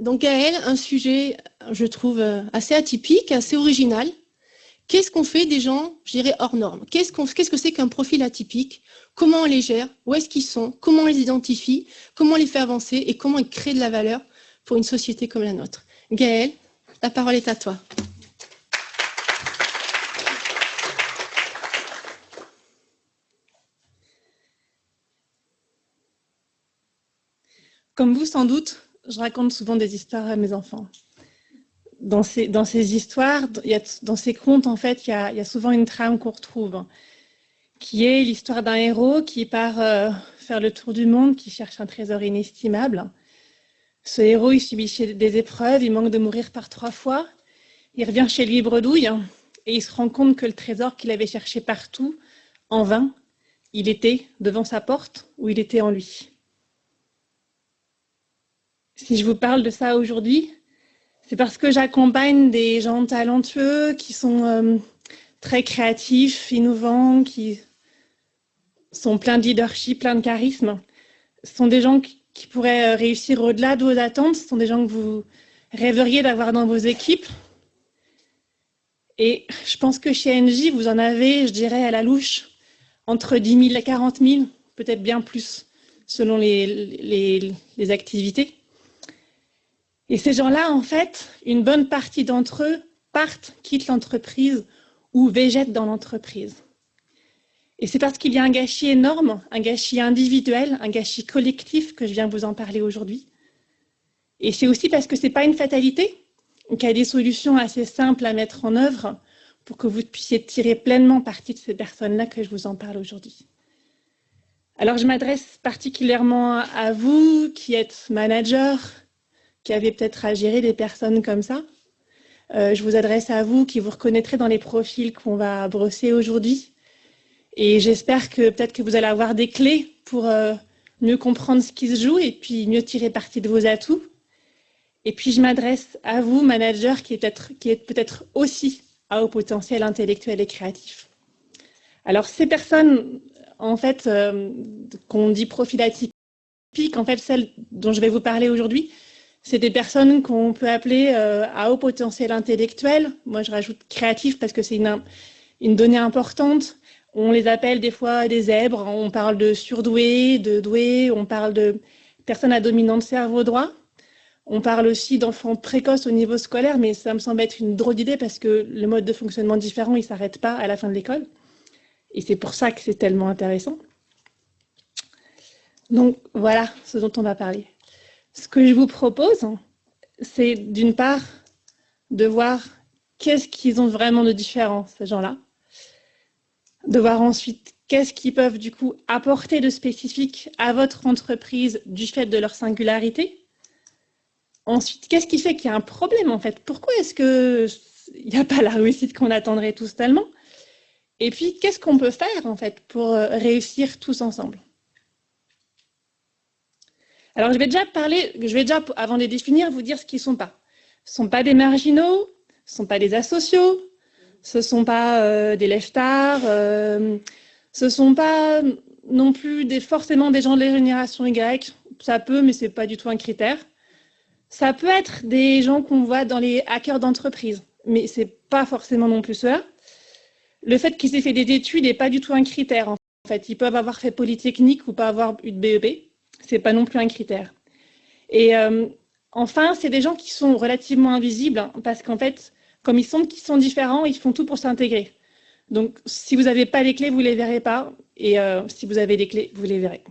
Donc Gaëlle, un sujet, je trouve, assez atypique, assez original. Qu'est-ce qu'on fait des gens, je dirais, hors normes? Qu'est-ce que c'est qu'un profil atypique? Comment on les gère? Où est-ce qu'ils sont? Comment on les identifie? Comment on les fait avancer? Et comment ils créent de la valeur pour une société comme la nôtre? Gaëlle, la parole est à toi. Comme vous, sans doute, je raconte souvent des histoires à mes enfants. Dans ces histoires, dans ces contes, en fait, il y a souvent une trame qu'on retrouve, qui est l'histoire d'un héros qui part faire le tour du monde, qui cherche un trésor inestimable. Ce héros, il subit des épreuves, il manque de mourir par 3 fois. Il revient chez lui bredouille et il se rend compte que le trésor qu'il avait cherché partout, en vain, il était devant sa porte ou il était en lui. Si je vous parle de ça aujourd'hui, c'est parce que j'accompagne des gens talentueux qui sont très créatifs, innovants, qui sont pleins de leadership, pleins de charisme. Ce sont des gens qui pourraient réussir au-delà de vos attentes. Ce sont des gens que vous rêveriez d'avoir dans vos équipes. Et je pense que chez NJ, vous en avez, je dirais, à la louche, entre 10 000 et 40 000, peut-être bien plus, selon les activités. Et ces gens-là, en fait, une bonne partie d'entre eux partent, quittent l'entreprise ou végètent dans l'entreprise. Et c'est parce qu'il y a un gâchis énorme, un gâchis individuel, un gâchis collectif que je viens vous en parler aujourd'hui. Et c'est aussi parce que ce n'est pas une fatalité, qu'il y a des solutions assez simples à mettre en œuvre pour que vous puissiez tirer pleinement parti de ces personnes-là que je vous en parle aujourd'hui. Alors, je m'adresse particulièrement à vous qui êtes manager, qui avez peut-être à gérer des personnes comme ça. Je vous adresse à vous qui vous reconnaîtrez dans les profils qu'on va brosser aujourd'hui. Et j'espère que peut-être que vous allez avoir des clés pour mieux comprendre ce qui se joue et puis mieux tirer parti de vos atouts. Et puis je m'adresse à vous, manager, qui est peut-être aussi à haut potentiel intellectuel et créatif. Alors ces personnes, en fait, qu'on dit profil atypique, en fait, celles dont je vais vous parler aujourd'hui, c'est des personnes qu'on peut appeler à haut potentiel intellectuel. Moi, je rajoute créatif parce que c'est une donnée importante. On les appelle des fois des zèbres. On parle de surdoués, de doués. On parle de personnes à dominante cerveau droit. On parle aussi d'enfants précoces au niveau scolaire, mais ça me semble être une drôle d'idée parce que le mode de fonctionnement différent, il ne s'arrête pas à la fin de l'école. Et c'est pour ça que c'est tellement intéressant. Donc, voilà ce dont on va parler. Ce que je vous propose, c'est d'une part de voir qu'est-ce qu'ils ont vraiment de différent, ces gens-là. De voir ensuite qu'est-ce qu'ils peuvent du coup apporter de spécifique à votre entreprise du fait de leur singularité. Ensuite, qu'est-ce qui fait qu'il y a un problème en fait? Pourquoi est-ce qu'il n'y a pas la réussite qu'on attendrait tous tellement? Et puis, qu'est-ce qu'on peut faire en fait pour réussir tous ensemble? Alors, je vais déjà, avant de les définir, vous dire ce qu'ils ne sont pas. Ce ne sont pas des marginaux, ce ne sont pas des asociaux, ce ne sont pas des lève-tard, ce ne sont pas non plus forcément des gens de la génération Y. Ça peut, mais ce n'est pas du tout un critère. Ça peut être des gens qu'on voit dans les hackers d'entreprise, mais ce n'est pas forcément non plus cela. Le fait qu'ils aient fait des études n'est pas du tout un critère. En fait, ils peuvent avoir fait Polytechnique ou pas avoir eu de BEP. Ce n'est pas non plus un critère. Et enfin, c'est des gens qui sont relativement invisibles, hein, parce qu'en fait, comme ils sont différents, ils font tout pour s'intégrer. Donc, si vous n'avez pas les clés, vous ne les verrez pas. Et si vous avez les clés, vous les verrez.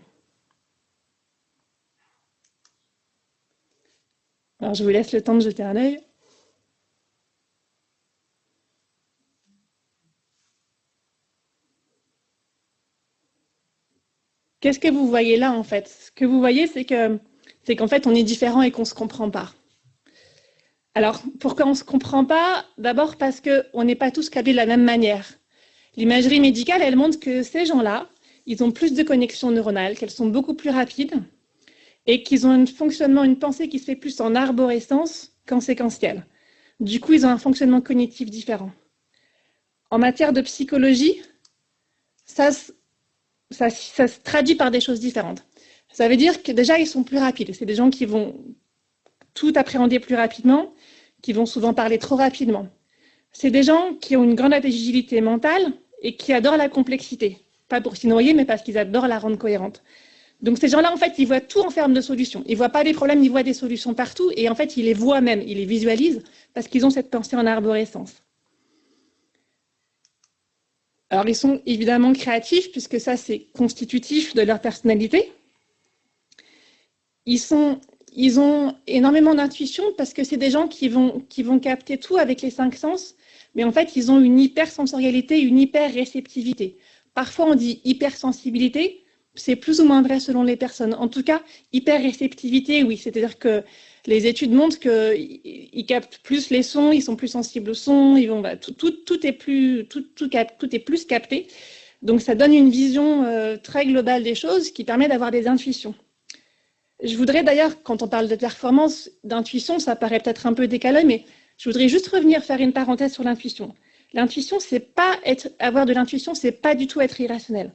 Alors, je vous laisse le temps de jeter un œil. Qu'est-ce que vous voyez là, en fait? Ce que vous voyez, c'est qu'en fait, on est différents et qu'on ne se comprend pas. Alors, pourquoi on ne se comprend pas? D'abord parce qu'on n'est pas tous câblés de la même manière. L'imagerie médicale, elle montre que ces gens-là, ils ont plus de connexions neuronales, qu'elles sont beaucoup plus rapides et qu'ils ont un fonctionnement, une pensée qui se fait plus en arborescence qu'en séquentiel. Du coup, ils ont un fonctionnement cognitif différent. En matière de psychologie, ça se traduit par des choses différentes. Ça veut dire que déjà, ils sont plus rapides. C'est des gens qui vont tout appréhender plus rapidement, qui vont souvent parler trop rapidement. C'est des gens qui ont une grande agilité mentale et qui adorent la complexité. Pas pour s'y noyer, mais parce qu'ils adorent la rendre cohérente. Donc ces gens-là, en fait, ils voient tout en termes de solutions. Ils ne voient pas des problèmes, ils voient des solutions partout. Et en fait, ils les voient même, ils les visualisent parce qu'ils ont cette pensée en arborescence. Alors, ils sont évidemment créatifs puisque ça, c'est constitutif de leur personnalité. Ils ont énormément d'intuition parce que c'est des gens qui vont capter tout avec les 5 sens. Mais en fait, ils ont une hypersensorialité, une hyper-réceptivité. Parfois, on dit hypersensibilité. C'est plus ou moins vrai selon les personnes. En tout cas, hyper-réceptivité, oui. C'est-à-dire que les études montrent qu'ils captent plus les sons, ils sont plus sensibles aux sons, tout est plus capté. Donc, ça donne une vision très globale des choses qui permet d'avoir des intuitions. Je voudrais d'ailleurs, quand on parle de performance, d'intuition, ça paraît peut-être un peu décalé, mais je voudrais juste revenir faire une parenthèse sur l'intuition. L'intuition, avoir de l'intuition, c'est pas du tout être irrationnel.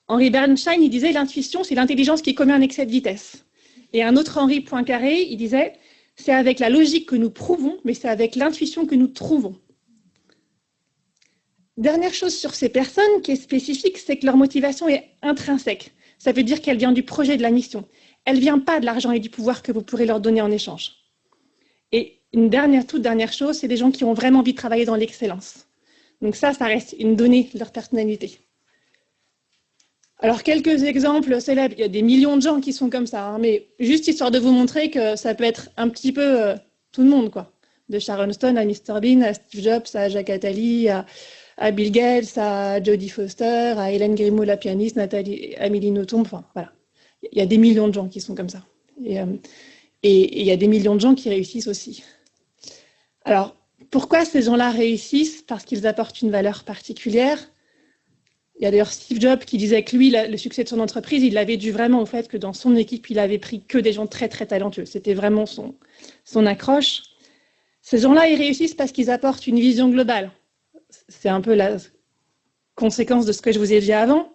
Henri Bernstein, il disait l'intuition, c'est l'intelligence qui commet un excès de vitesse. Et un autre Henri Poincaré, il disait c'est avec la logique que nous prouvons, mais c'est avec l'intuition que nous trouvons. Dernière chose sur ces personnes qui est spécifique, c'est que leur motivation est intrinsèque. Ça veut dire qu'elle vient du projet de la mission. Elle ne vient pas de l'argent et du pouvoir que vous pourrez leur donner en échange. Et toute dernière chose, c'est des gens qui ont vraiment envie de travailler dans l'excellence. Donc ça reste une donnée de leur personnalité. Alors, quelques exemples célèbres, il y a des millions de gens qui sont comme ça, hein, mais juste histoire de vous montrer que ça peut être un petit peu tout le monde, quoi. De Sharon Stone à Mr Bean, à Steve Jobs, à Jacques Attali, à Bill Gates, à Jodie Foster, à Hélène Grimaud, la pianiste, Amélie Nothomb, enfin, voilà. Il y a des millions de gens qui sont comme ça. Et il y a des millions de gens qui réussissent aussi. Alors, pourquoi ces gens-là réussissent? Parce qu'ils apportent une valeur particulière. Il y a d'ailleurs Steve Jobs qui disait que lui, le succès de son entreprise, il l'avait dû vraiment au fait que dans son équipe, il avait pris que des gens très, très talentueux. C'était vraiment son accroche. Ces gens-là, ils réussissent parce qu'ils apportent une vision globale. C'est un peu la conséquence de ce que je vous ai dit avant.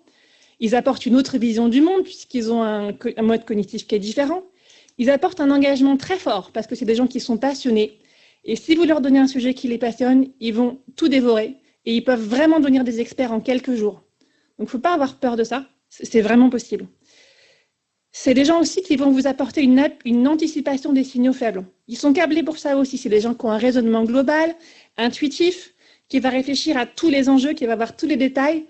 Ils apportent une autre vision du monde puisqu'ils ont un mode cognitif qui est différent. Ils apportent un engagement très fort parce que c'est des gens qui sont passionnés. Et si vous leur donnez un sujet qui les passionne, ils vont tout dévorer et ils peuvent vraiment devenir des experts en quelques jours. Donc, il ne faut pas avoir peur de ça, c'est vraiment possible. C'est des gens aussi qui vont vous apporter une anticipation des signaux faibles. Ils sont câblés pour ça aussi, c'est des gens qui ont un raisonnement global, intuitif, qui va réfléchir à tous les enjeux, qui va voir tous les détails,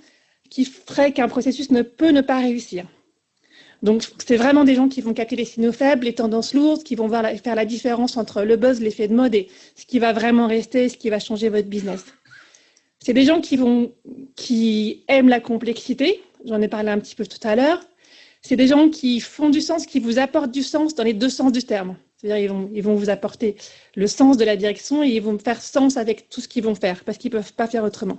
qui ferait qu'un processus ne peut ne pas réussir. Donc, c'est vraiment des gens qui vont capter les signaux faibles, les tendances lourdes, qui vont faire la différence entre le buzz, l'effet de mode et ce qui va vraiment rester, ce qui va changer votre business. C'est des gens qui aiment la complexité, j'en ai parlé un petit peu tout à l'heure. C'est des gens qui font du sens, qui vous apportent du sens dans les deux sens du terme. C'est-à-dire ils vont vous apporter le sens de la direction et ils vont faire sens avec tout ce qu'ils vont faire, parce qu'ils ne peuvent pas faire autrement.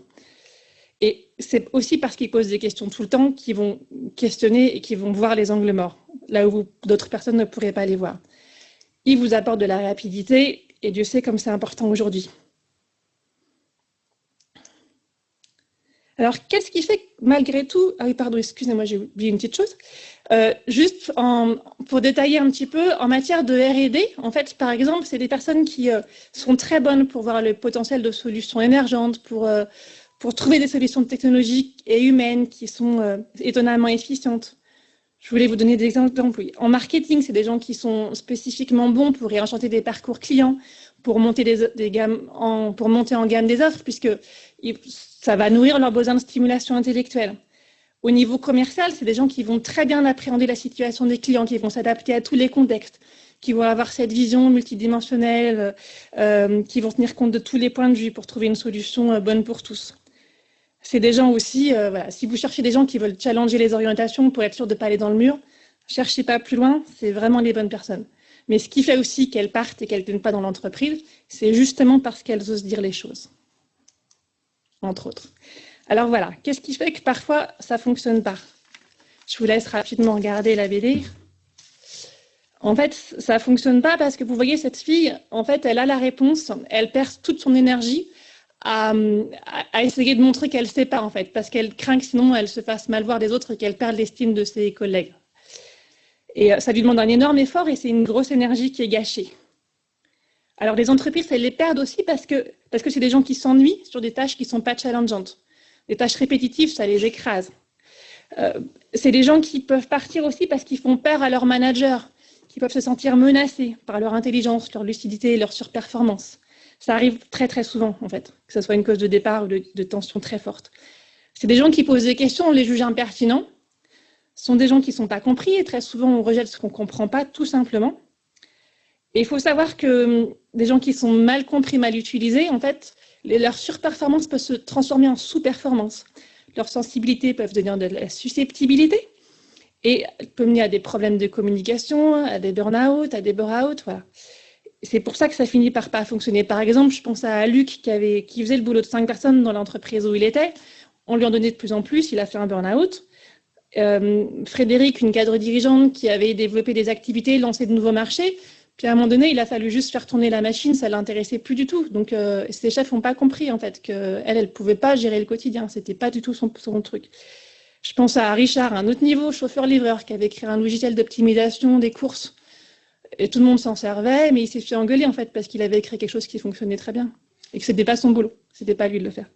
Et c'est aussi parce qu'ils posent des questions tout le temps qu'ils vont questionner et qu'ils vont voir les angles morts, là où d'autres personnes ne pourraient pas les voir. Ils vous apportent de la rapidité et Dieu sait comme c'est important aujourd'hui. Alors, qu'est-ce qui fait que malgré tout... Ah oui, pardon, excusez-moi, j'ai oublié une petite chose. Juste pour détailler un petit peu, en matière de R&D, en fait, par exemple, c'est des personnes qui sont très bonnes pour voir le potentiel de solutions émergentes, pour trouver des solutions technologiques et humaines qui sont étonnamment efficientes. Je voulais vous donner des exemples. Oui. En marketing, c'est des gens qui sont spécifiquement bons pour réenchanter des parcours clients, pour monter pour monter en gamme des offres, puisque ça va nourrir leurs besoins de stimulation intellectuelle. Au niveau commercial, c'est des gens qui vont très bien appréhender la situation des clients, qui vont s'adapter à tous les contextes, qui vont avoir cette vision multidimensionnelle, qui vont tenir compte de tous les points de vue pour trouver une solution bonne pour tous. C'est des gens aussi, voilà, si vous cherchez des gens qui veulent challenger les orientations pour être sûr de ne pas aller dans le mur, cherchez pas plus loin, c'est vraiment les bonnes personnes. Mais ce qui fait aussi qu'elles partent et qu'elles ne viennent pas dans l'entreprise, c'est justement parce qu'elles osent dire les choses, entre autres. Alors voilà, qu'est-ce qui fait que parfois ça ne fonctionne pas? Je vous laisse rapidement regarder la BD. En fait, ça ne fonctionne pas parce que vous voyez cette fille, en fait, elle a la réponse, elle perd toute son énergie à essayer de montrer qu'elle ne sait pas, en fait, parce qu'elle craint que sinon elle se fasse mal voir des autres et qu'elle perde l'estime de ses collègues. Et ça lui demande un énorme effort et c'est une grosse énergie qui est gâchée. Alors, les entreprises, elles les perdent aussi parce que c'est des gens qui s'ennuient sur des tâches qui ne sont pas challengeantes. Les tâches répétitives, ça les écrase. C'est des gens qui peuvent partir aussi parce qu'ils font peur à leur manager, qui peuvent se sentir menacés par leur intelligence, leur lucidité, leur surperformance. Ça arrive très, très souvent, en fait, que ce soit une cause de départ ou de tension très forte. C'est des gens qui posent des questions, on les juge impertinents. Ce sont des gens qui ne sont pas compris et très souvent, on rejette ce qu'on ne comprend pas, tout simplement. Et il faut savoir que des gens qui sont mal compris, mal utilisés, en fait, leur surperformance peut se transformer en sous-performance. Leurs sensibilités peuvent devenir de la susceptibilité et peut mener à des problèmes de communication, à des burn-out, à des bore-out. Voilà. C'est pour ça que ça finit par pas fonctionner. Par exemple, je pense à Luc qui faisait le boulot de 5 personnes dans l'entreprise où il était. On lui en donnait de plus en plus, il a fait un burn-out. Frédéric, une cadre dirigeante qui avait développé des activités, lancé de nouveaux marchés. Puis à un moment donné, il a fallu juste faire tourner la machine, ça ne l'intéressait plus du tout. Donc ses chefs n'ont pas compris en fait qu'elle ne pouvait pas gérer le quotidien, c'était pas du tout son truc. Je pense à Richard, à un autre niveau, chauffeur-livreur, qui avait créé un logiciel d'optimisation des courses. Et tout le monde s'en servait, mais il s'est fait engueuler en fait parce qu'il avait créé quelque chose qui fonctionnait très bien et que ce n'était pas son boulot, ce n'était pas à lui de le faire.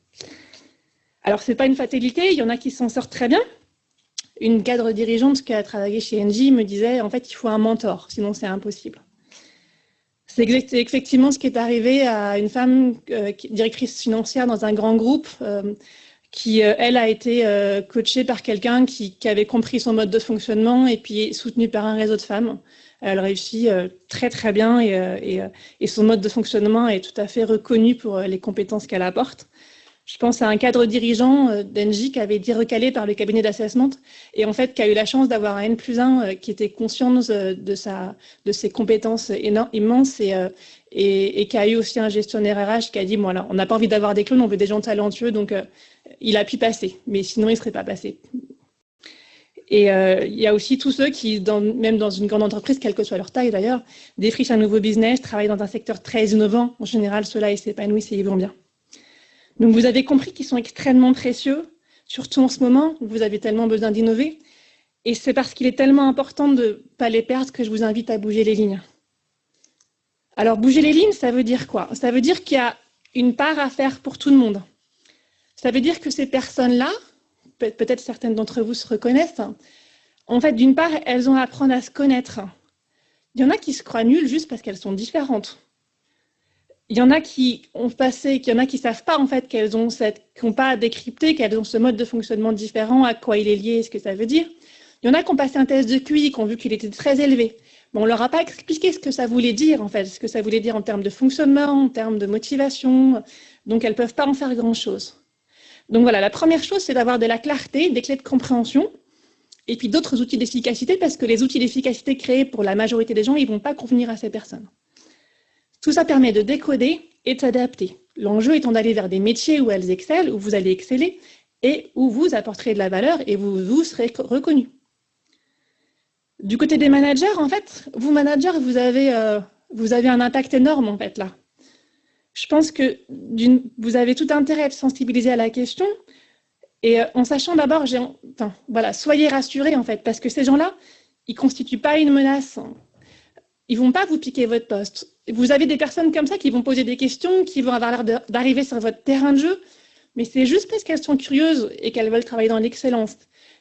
Alors c'est pas une fatalité, il y en a qui s'en sortent très bien. Une cadre dirigeante qui a travaillé chez Engie me disait en fait il faut un mentor, sinon c'est impossible. C'est effectivement ce qui est arrivé à une femme directrice financière dans un grand groupe qui, elle, a été coachée par quelqu'un qui avait compris son mode de fonctionnement et puis soutenue par un réseau de femmes. Elle réussit très, très bien et son mode de fonctionnement est tout à fait reconnu pour les compétences qu'elle apporte. Je pense à un cadre dirigeant d'Engie qui avait été recalé par le cabinet d'assessment et en fait qui a eu la chance d'avoir un N+1 qui était conscient de ses compétences immenses et qui a eu aussi un gestionnaire RH qui a dit voilà, on n'a pas envie d'avoir des clones, on veut des gens talentueux, donc il a pu passer, mais sinon il ne serait pas passé. Et il y a aussi tous ceux qui, même dans une grande entreprise, quelle que soit leur taille d'ailleurs, défrichent un nouveau business, travaillent dans un secteur très innovant. En général, ceux-là, ils s'épanouissent et ils vont bien. Donc, vous avez compris qu'ils sont extrêmement précieux, surtout en ce moment où vous avez tellement besoin d'innover. Et c'est parce qu'il est tellement important de ne pas les perdre que je vous invite à bouger les lignes. Alors, bouger les lignes, ça veut dire quoi? Ça veut dire qu'il y a une part à faire pour tout le monde. Ça veut dire que ces personnes-là, peut-être certaines d'entre vous se reconnaissent, en fait, d'une part, elles ont à apprendre à se connaître. Il y en a qui se croient nulles juste parce qu'elles sont différentes. Il y en a qui ont passé, il y en a qui savent pas en fait qu'elles ont qui n'ont pas décrypté, qu'elles ont ce mode de fonctionnement différent, à quoi il est lié, ce que ça veut dire. Il y en a qui ont passé un test de QI, qui ont vu qu'il était très élevé. Mais on leur a pas expliqué ce que ça voulait dire en fait, ce que ça voulait dire en termes de fonctionnement, en termes de motivation. Donc elles peuvent pas en faire grand-chose. Donc voilà, la première chose, c'est d'avoir de la clarté, des clés de compréhension, et puis d'autres outils d'efficacité, parce que les outils d'efficacité créés pour la majorité des gens, ils vont pas convenir à ces personnes. Tout ça permet de décoder et de s'adapter. L'enjeu étant d'aller vers des métiers où elles excellent, où vous allez exceller, et où vous apporterez de la valeur et vous serez reconnu. Du côté des managers, en fait, vous managers, vous avez un impact énorme en fait là. Je pense que vous avez tout intérêt à être sensibilisé à la question et en sachant d'abord, voilà, soyez rassurés en fait, parce que ces gens-là, ils ne constituent pas une menace. Ils ne vont pas vous piquer votre poste. Vous avez des personnes comme ça qui vont poser des questions, qui vont avoir l'air d'arriver sur votre terrain de jeu, mais c'est juste parce qu'elles sont curieuses et qu'elles veulent travailler dans l'excellence.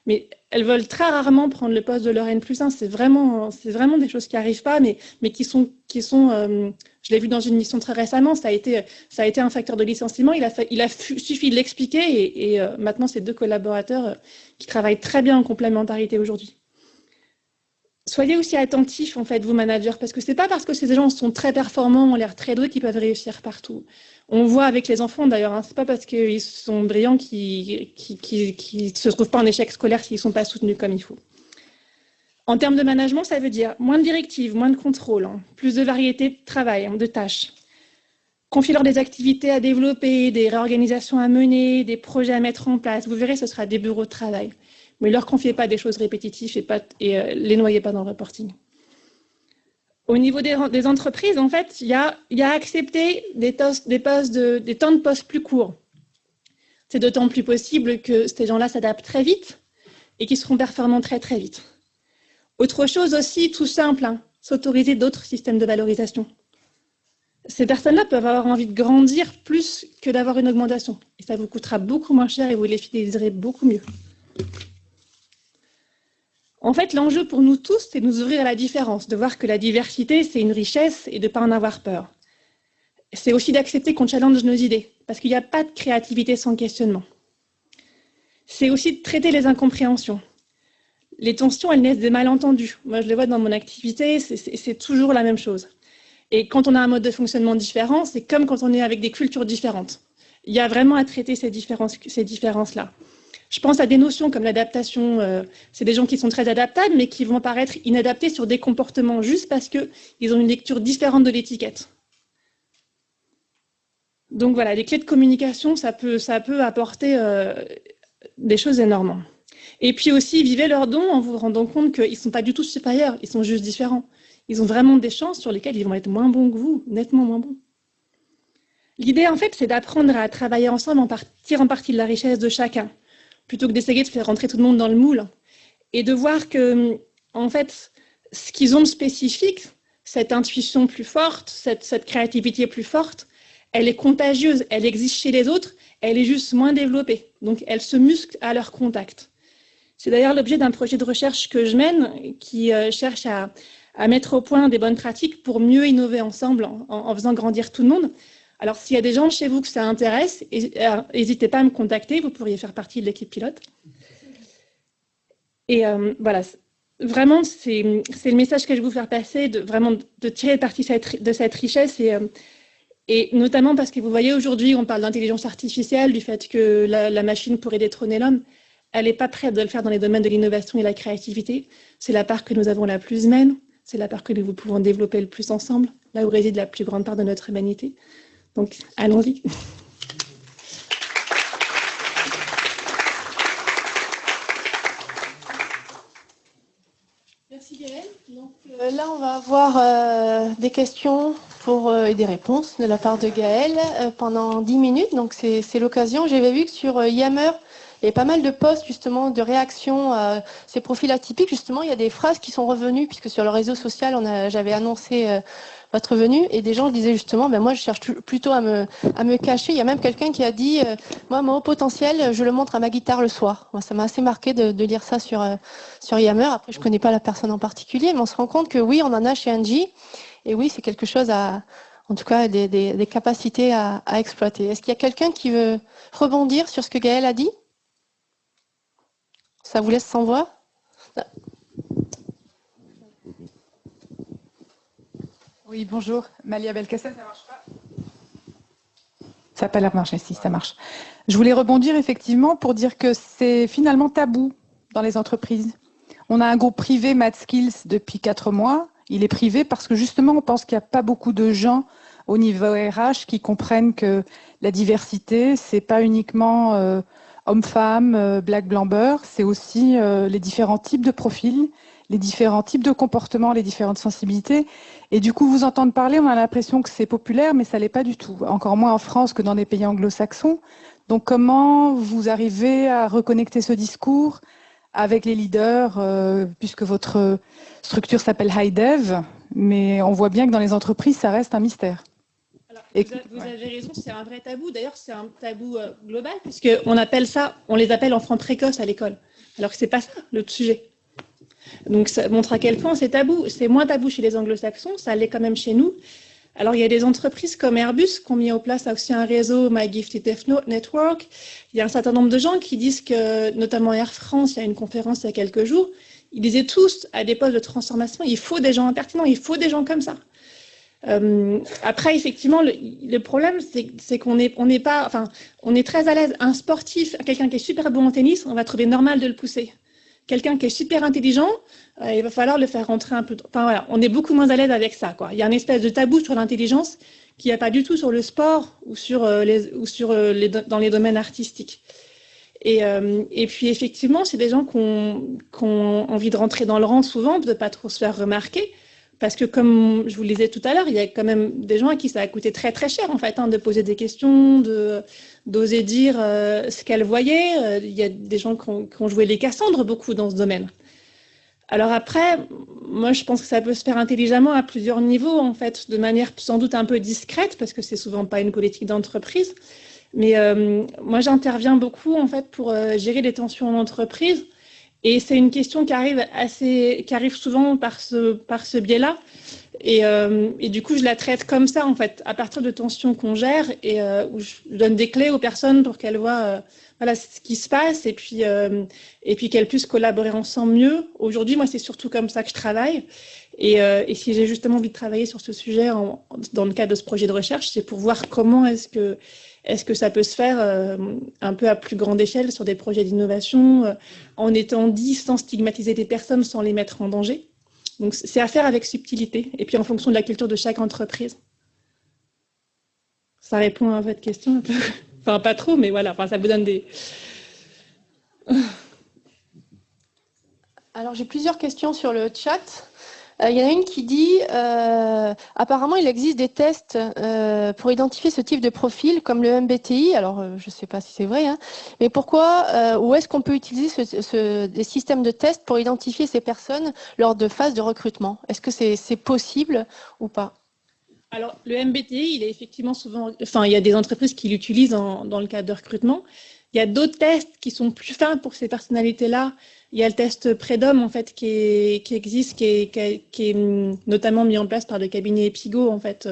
Mais elles veulent très rarement prendre le poste de leur N+1. C'est vraiment des choses qui n'arrivent pas, mais qui sont je l'ai vu dans une mission très récemment, ça a été un facteur de licenciement. Il a suffi de l'expliquer et maintenant, c'est 2 collaborateurs qui travaillent très bien en complémentarité aujourd'hui. Soyez aussi attentifs, en fait, vous managers, parce que ce n'est pas parce que ces gens sont très performants, ont l'air très doués qu'ils peuvent réussir partout. On voit avec les enfants, d'ailleurs, hein, ce n'est pas parce qu'ils sont brillants qu'ils ne se trouvent pas en échec scolaire s'ils ne sont pas soutenus comme il faut. En termes de management, ça veut dire moins de directives, moins de contrôle, hein, plus de variété de travail, hein, de tâches. Confiez-leur des activités à développer, des réorganisations à mener, des projets à mettre en place. Vous verrez, ce sera des bureaux de travail. Mais ne leur confiez pas des choses répétitives et les noyez pas dans le reporting. Au niveau des entreprises, en fait, il y a accepté des temps de poste plus courts. C'est d'autant plus possible que ces gens-là s'adaptent très vite et qu'ils seront performants très, très vite. Autre chose aussi, tout simple, hein, s'autoriser d'autres systèmes de valorisation. ces personnes-là peuvent avoir envie de grandir plus que d'avoir une augmentation. Et ça vous coûtera beaucoup moins cher et vous les fidéliserez beaucoup mieux. En fait, l'enjeu pour nous tous, c'est de nous ouvrir à la différence, de voir que la diversité, c'est une richesse et de ne pas en avoir peur. C'est aussi d'accepter qu'on challenge nos idées, parce qu'il n'y a pas de créativité sans questionnement. C'est aussi de traiter les incompréhensions. Les tensions, elles naissent des malentendus. Moi, je les vois dans mon activité, c'est toujours la même chose. Et quand on a un mode de fonctionnement différent, c'est comme quand on est avec des cultures différentes. Il y a vraiment à traiter ces différences-là. Je pense à des notions comme l'adaptation. C'est des gens qui sont très adaptables, mais qui vont paraître inadaptés sur des comportements juste parce qu'ils ont une lecture différente de l'étiquette. Donc voilà, les clés de communication, ça peut apporter des choses énormes. Et puis aussi, vivez leurs dons en vous rendant compte qu'ils ne sont pas du tout supérieurs, ils sont juste différents. Ils ont vraiment des chances sur lesquelles ils vont être moins bons que vous, nettement moins bons. L'idée, en fait, c'est d'apprendre à travailler ensemble, tirant parti de la richesse de chacun, plutôt que d'essayer de faire rentrer tout le monde dans le moule. Et de voir que, en fait, ce qu'ils ont de spécifique, cette intuition plus forte, cette créativité plus forte, elle est contagieuse, elle existe chez les autres, elle est juste moins développée. Donc, elle se muscle à leur contact. C'est d'ailleurs l'objet d'un projet de recherche que je mène qui cherche à mettre au point des bonnes pratiques pour mieux innover ensemble en faisant grandir tout le monde. Alors, s'il y a des gens chez vous que ça intéresse, n'hésitez pas à me contacter, vous pourriez faire partie de l'équipe pilote. Et voilà, vraiment, c'est le message que je vais vous faire passer, de tirer parti de cette richesse et notamment parce que vous voyez, aujourd'hui, on parle d'intelligence artificielle, du fait que la machine pourrait détrôner l'homme. Elle n'est pas prête de le faire dans les domaines de l'innovation et de la créativité. C'est la part que nous avons la plus humaine, c'est la part que nous pouvons développer le plus ensemble, là où réside la plus grande part de notre humanité. Donc, allons-y. Merci Gaëlle. Donc, là, on va avoir des questions et des réponses de la part de Gaëlle pendant 10 minutes. Donc, c'est l'occasion. J'avais vu que sur Yammer, il y a pas mal de posts justement de réactions à ces profils atypiques. Justement, il y a des phrases qui sont revenues puisque sur le réseau social, j'avais annoncé votre venue et des gens disaient justement, moi je cherche plutôt à me cacher. Il y a même quelqu'un qui a dit, moi mon haut potentiel, je le montre à ma guitare le soir. Moi, ça m'a assez marqué de lire ça sur Yammer. Après, je connais pas la personne en particulier, mais on se rend compte que oui, on en a chez Engie et oui, c'est quelque chose en tout cas, des capacités à exploiter. Est-ce qu'il y a quelqu'un qui veut rebondir sur ce que Gaëlle a dit? Ça vous laisse sans voix? Oui, bonjour. Malia Belkacem, ça marche pas? Ça n'a pas l'air de marcher, si, ça marche. Je voulais rebondir effectivement pour dire que c'est finalement tabou dans les entreprises. On a un groupe privé, MathSkills, depuis 4 mois. Il est privé parce que justement, on pense qu'il n'y a pas beaucoup de gens au niveau RH qui comprennent que la diversité, c'est pas uniquement homme-femme, black, blanc, beurre, c'est aussi les différents types de profils, les différents types de comportements, les différentes sensibilités. Et du coup, vous entendre parler, on a l'impression que c'est populaire, mais ça ne l'est pas du tout. Encore moins en France que dans les pays anglo-saxons. Donc, comment vous arrivez à reconnecter ce discours avec les leaders, puisque votre structure s'appelle HighDev, mais on voit bien que dans les entreprises, ça reste un mystère. Alors, vous avez raison, c'est un vrai tabou. D'ailleurs, c'est un tabou global, puisqu'on les appelle enfants précoces à l'école, alors que ce n'est pas ça le sujet. Donc, ça montre à quel point c'est tabou. C'est moins tabou chez les anglo-saxons, ça l'est quand même chez nous. Alors, il y a des entreprises comme Airbus qui ont mis en place aussi un réseau My Gifted Network. Il y a un certain nombre de gens qui disent que, notamment Air France, il y a une conférence il y a quelques jours, ils disaient tous à des postes de transformation, il faut des gens impertinents, il faut des gens comme ça. Après, effectivement, le problème, c'est qu'on n'est pas, enfin, on est très à l'aise. Un sportif, quelqu'un qui est super bon en tennis, on va trouver normal de le pousser. Quelqu'un qui est super intelligent, il va falloir le faire rentrer un peu. Enfin voilà, on est beaucoup moins à l'aise avec ça, quoi. Il y a une espèce de tabou sur l'intelligence qu'il n'y a pas du tout sur le sport ou dans les domaines artistiques. Et puis effectivement, c'est des gens qui ont envie de rentrer dans le rang souvent, de ne pas trop se faire remarquer. Parce que, comme je vous le disais tout à l'heure, il y a quand même des gens à qui ça a coûté très très cher en fait, de poser des questions, d'oser dire ce qu'elles voyaient. Il y a des gens qui ont joué les Cassandres beaucoup dans ce domaine. Alors après, moi je pense que ça peut se faire intelligemment à plusieurs niveaux, en fait, de manière sans doute un peu discrète, parce que c'est souvent pas une politique d'entreprise. Mais moi j'interviens beaucoup en fait pour gérer les tensions en entreprise. Et c'est une question qui arrive souvent par ce biais-là. Et du coup, je la traite comme ça, en fait, à partir de tensions qu'on gère et où je donne des clés aux personnes pour qu'elles voient voilà, ce qui se passe et puis qu'elles puissent collaborer ensemble mieux. Aujourd'hui, moi, c'est surtout comme ça que je travaille. Et si j'ai justement envie de travailler sur ce sujet dans le cadre de ce projet de recherche, c'est pour voir comment est-ce que ça peut se faire un peu à plus grande échelle sur des projets d'innovation, en étant dit sans stigmatiser des personnes, sans les mettre en danger. Donc, c'est à faire avec subtilité, et puis en fonction de la culture de chaque entreprise. Ça répond à votre question un peu. Enfin, pas trop, mais voilà, enfin, ça vous donne des... Alors, j'ai plusieurs questions sur le chat. Il y en a une qui dit apparemment, il existe des tests pour identifier ce type de profil, comme le MBTI. Alors, je ne sais pas si c'est vrai, hein, mais pourquoi, où est-ce qu'on peut utiliser des systèmes de tests pour identifier ces personnes lors de phases de recrutement? Est-ce que c'est possible ou pas? Alors, le MBTI, il est effectivement souvent... Enfin, il y a des entreprises qui l'utilisent dans le cadre de recrutement. Il y a d'autres tests qui sont plus fins pour ces personnalités-là. Il y a le test Predom, en fait, qui existe, qui est notamment mis en place par le cabinet Epigo, en fait,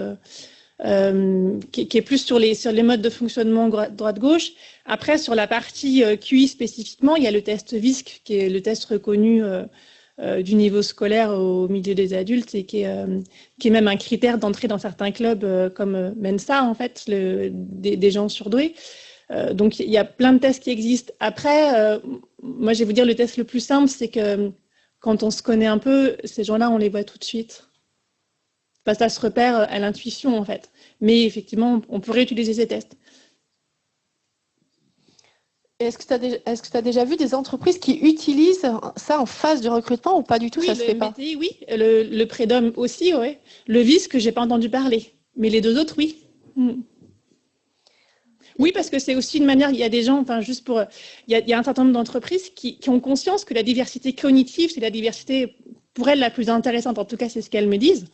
qui est plus sur les modes de fonctionnement droite-gauche. Après, sur la partie QI spécifiquement, il y a le test VISC, qui est le test reconnu du niveau scolaire au milieu des adultes et qui est même un critère d'entrée dans certains clubs comme Mensa, en fait, des gens surdoués. Donc, il y a plein de tests qui existent. Après, moi, je vais vous dire, le test le plus simple, c'est que quand on se connaît un peu, ces gens-là, on les voit tout de suite. Parce que ça se repère à l'intuition, en fait. Mais effectivement, on pourrait utiliser ces tests. Est-ce que tu as déjà vu des entreprises qui utilisent ça en phase de recrutement ou pas du tout? Oui, ça se fait pas. MBTI, oui. Le Predom aussi, oui. Le VIS, que je n'ai pas entendu parler. Mais les deux autres, oui. Oui, parce que c'est aussi une manière, il y a des gens, enfin juste pour, il y a un certain nombre d'entreprises qui ont conscience que la diversité cognitive, c'est la diversité pour elles la plus intéressante, en tout cas c'est ce qu'elles me disent.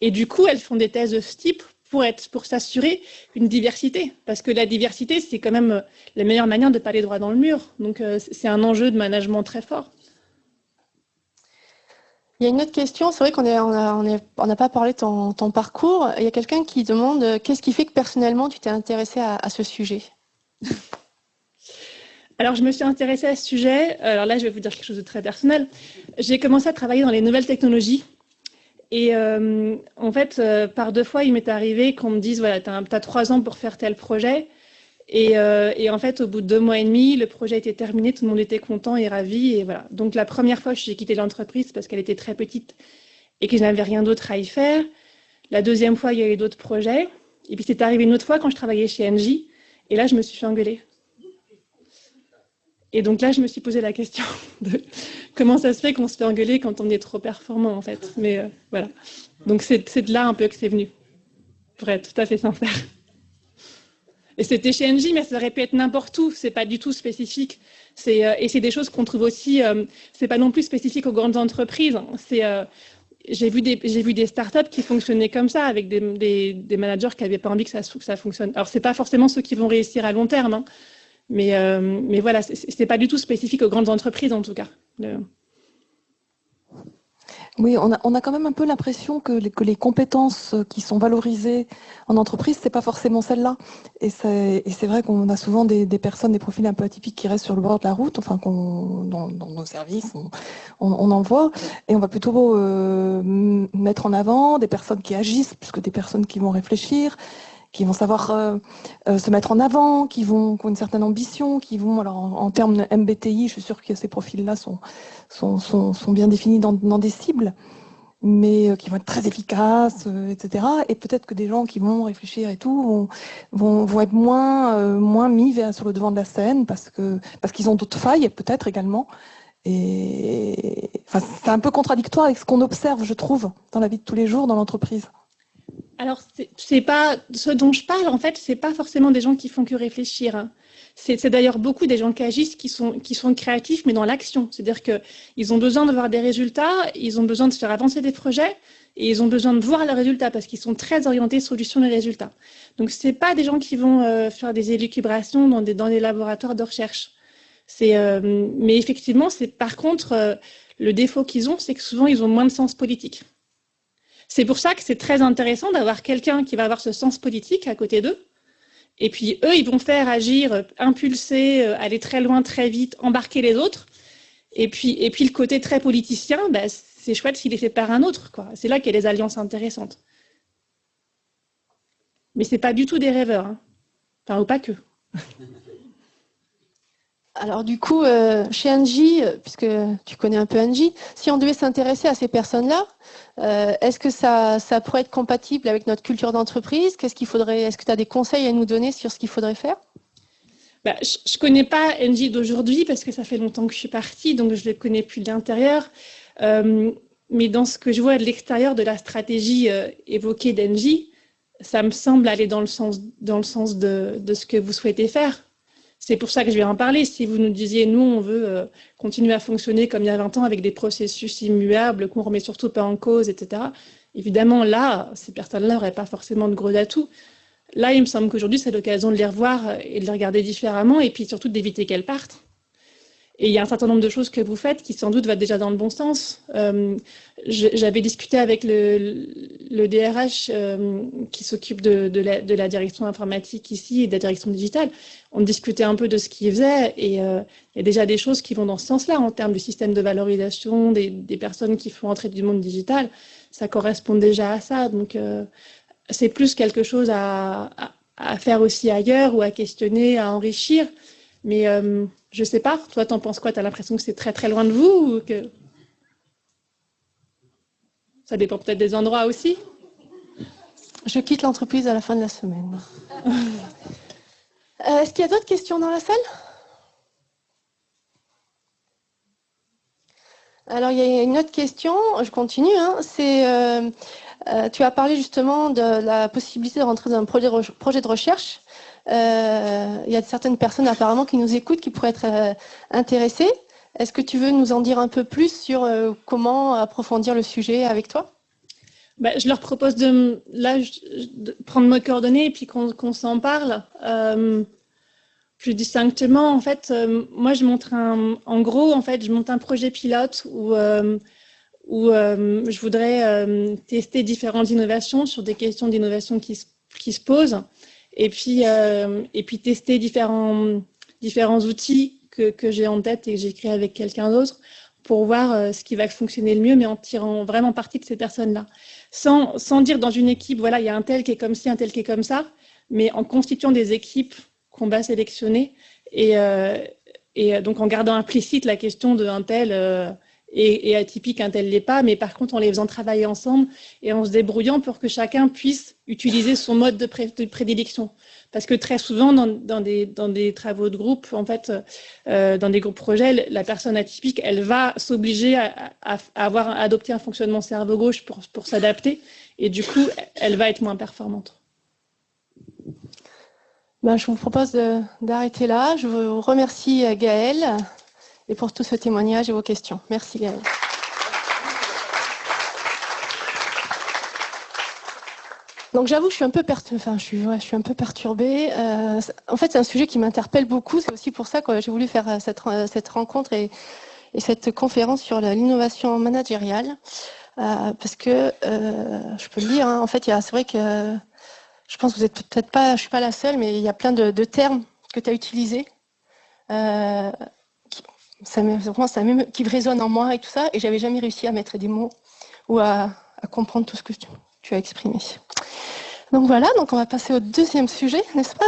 Et du coup, elles font des thèses de ce type pour s'assurer une diversité, parce que la diversité, c'est quand même la meilleure manière de ne pas aller droit dans le mur. Donc c'est un enjeu de management très fort. Il y a une autre question, c'est vrai qu'on n'a pas parlé de ton parcours. Il y a quelqu'un qui demande qu'est-ce qui fait que personnellement tu t'es intéressée à ce sujet? Alors, je me suis intéressée à ce sujet. Alors là, je vais vous dire quelque chose de très personnel. J'ai commencé à travailler dans les nouvelles technologies. Et en fait, par deux fois, il m'est arrivé qu'on me dise, voilà, tu as 3 ans pour faire tel projet. Et en fait, au bout de 2 mois et demi, le projet était terminé, tout le monde était content et ravi. Et voilà. Donc, la première fois, j'ai quitté l'entreprise parce qu'elle était très petite et que je n'avais rien d'autre à y faire. La deuxième fois, il y a eu d'autres projets. Et puis, c'est arrivé une autre fois quand je travaillais chez Engie. Et là, je me suis fait engueuler. Et donc là, je me suis posé la question de comment ça se fait qu'on se fait engueuler quand on est trop performant, en fait. Mais voilà. Donc, c'est de là un peu que c'est venu, pour être tout à fait sincère. Et c'était chez Engie, mais ça aurait pu être n'importe où. C'est pas du tout spécifique. Et c'est des choses qu'on trouve aussi. C'est pas non plus spécifique aux grandes entreprises. J'ai vu des startups qui fonctionnaient comme ça, avec des managers qui n'avaient pas envie que ça fonctionne. Alors, c'est pas forcément ceux qui vont réussir à long terme, hein, mais voilà, c'est pas du tout spécifique aux grandes entreprises en tout cas. Oui, on a quand même un peu l'impression que les compétences qui sont valorisées en entreprise, c'est pas forcément celles-là. Et c'est vrai qu'on a souvent des personnes, des profils un peu atypiques qui restent sur le bord de la route, enfin dans nos services, on en voit. Et on va plutôt mettre en avant des personnes qui agissent plus que des personnes qui vont réfléchir, qui vont savoir se mettre en avant, qui ont une certaine ambition, qui vont, alors en termes de MBTI, je suis sûre que ces profils-là sont bien définis dans des cibles, mais qui vont être très efficaces, etc. Et peut-être que des gens qui vont réfléchir et tout vont être moins mis sur le devant de la scène parce qu'ils ont d'autres failles, peut-être également. Et enfin, c'est un peu contradictoire avec ce qu'on observe, je trouve, dans la vie de tous les jours, dans l'entreprise. Alors, c'est pas ce dont je parle, en fait, c'est pas forcément des gens qui font que réfléchir, hein. C'est d'ailleurs beaucoup des gens qui agissent, qui sont créatifs, mais dans l'action. C'est-à-dire qu'ils ont besoin de voir des résultats, ils ont besoin de faire avancer des projets, et ils ont besoin de voir leurs résultats, parce qu'ils sont très orientés solutions et résultats. Donc, c'est pas des gens qui vont faire des élucubrations dans des laboratoires de recherche. Mais effectivement, par contre, le défaut qu'ils ont, c'est que souvent, ils ont moins de sens politique. C'est pour ça que c'est très intéressant d'avoir quelqu'un qui va avoir ce sens politique à côté d'eux. Et puis, eux, ils vont faire agir, impulser, aller très loin, très vite, embarquer les autres. Et puis le côté très politicien, bah, c'est chouette s'il est fait par un autre, quoi. C'est là qu'il y a des alliances intéressantes. Mais ce n'est pas du tout des rêveurs, hein. Enfin, ou pas que. Alors du coup, chez Engie, puisque tu connais un peu Engie, si on devait s'intéresser à ces personnes-là, est-ce que ça pourrait être compatible avec notre culture d'entreprise? Qu'est-ce qu'il faudrait? Est-ce que tu as des conseils à nous donner sur ce qu'il faudrait faire? Bah, je ne connais pas Engie d'aujourd'hui parce que ça fait longtemps que je suis partie, donc je ne le connais plus de l'intérieur. Mais dans ce que je vois de l'extérieur de la stratégie évoquée d'Engie, ça me semble aller dans le sens de ce que vous souhaitez faire. C'est pour ça que je vais en parler. Si vous nous disiez, nous, on veut continuer à fonctionner comme il y a 20 ans avec des processus immuables qu'on ne remet surtout pas en cause, etc. Évidemment, là, ces personnes-là n'auraient pas forcément de gros atouts. Là, il me semble qu'aujourd'hui, c'est l'occasion de les revoir et de les regarder différemment et puis surtout d'éviter qu'elles partent. Et il y a un certain nombre de choses que vous faites qui sans doute va déjà dans le bon sens. J'avais discuté avec le DRH qui s'occupe de la direction informatique ici et de la direction digitale. On discutait un peu de ce qu'il faisait et il y a déjà des choses qui vont dans ce sens-là en termes du système de valorisation des personnes qui font entrer du monde digital. Ça correspond déjà à ça. Donc, c'est plus quelque chose à faire aussi ailleurs ou à questionner, à enrichir. Mais je ne sais pas, toi, t'en penses quoi? Tu as l'impression que c'est très, très loin de vous ou que... Ça dépend peut-être des endroits aussi. Je quitte l'entreprise à la fin de la semaine. Est-ce qu'il y a d'autres questions dans la salle? Alors, il y a une autre question, je continue. Hein, tu as parlé justement de la possibilité de rentrer dans un projet de recherche. Il y a certaines personnes apparemment qui nous écoutent qui pourraient être intéressées. Est-ce que tu veux nous en dire un peu plus sur comment approfondir le sujet avec toi? Je leur propose de prendre mes coordonnées et puis qu'on s'en parle plus distinctement. En fait, moi, je monte je monte un projet pilote où je voudrais tester différentes innovations sur des questions d'innovation qui se posent. Et puis tester différents outils que j'ai en tête et que j'ai créés avec quelqu'un d'autre pour voir ce qui va fonctionner le mieux, mais en tirant vraiment parti de ces personnes-là. Sans dire dans une équipe, voilà, il y a un tel qui est comme ci, un tel qui est comme ça, mais en constituant des équipes qu'on va sélectionner et donc en gardant implicite la question d'un tel et atypique, un tel l'est pas, mais par contre en les faisant travailler ensemble et en se débrouillant pour que chacun puisse utiliser son mode de prédilection. Parce que très souvent, dans des travaux de groupe, en fait, dans des groupes projets, la personne atypique, elle va s'obliger à avoir adopté un fonctionnement cerveau gauche pour s'adapter, et du coup, elle va être moins performante. Je vous propose d'arrêter là. Je vous remercie Gaëlle et pour tout ce témoignage et vos questions. Merci Gaëlle. Donc j'avoue que je suis un peu perturbée. En fait, c'est un sujet qui m'interpelle beaucoup. C'est aussi pour ça que j'ai voulu faire cette rencontre et cette conférence sur l'innovation managériale. Parce que, je peux le dire, hein, en fait, c'est vrai que je pense que vous êtes peut-être pas, je ne suis pas la seule, mais il y a plein de termes que tu as utilisés qui résonnent en moi et tout ça. Et je n'avais jamais réussi à mettre des mots ou à comprendre tout ce que tu as exprimé. Donc voilà, donc on va passer au deuxième sujet, n'est-ce pas?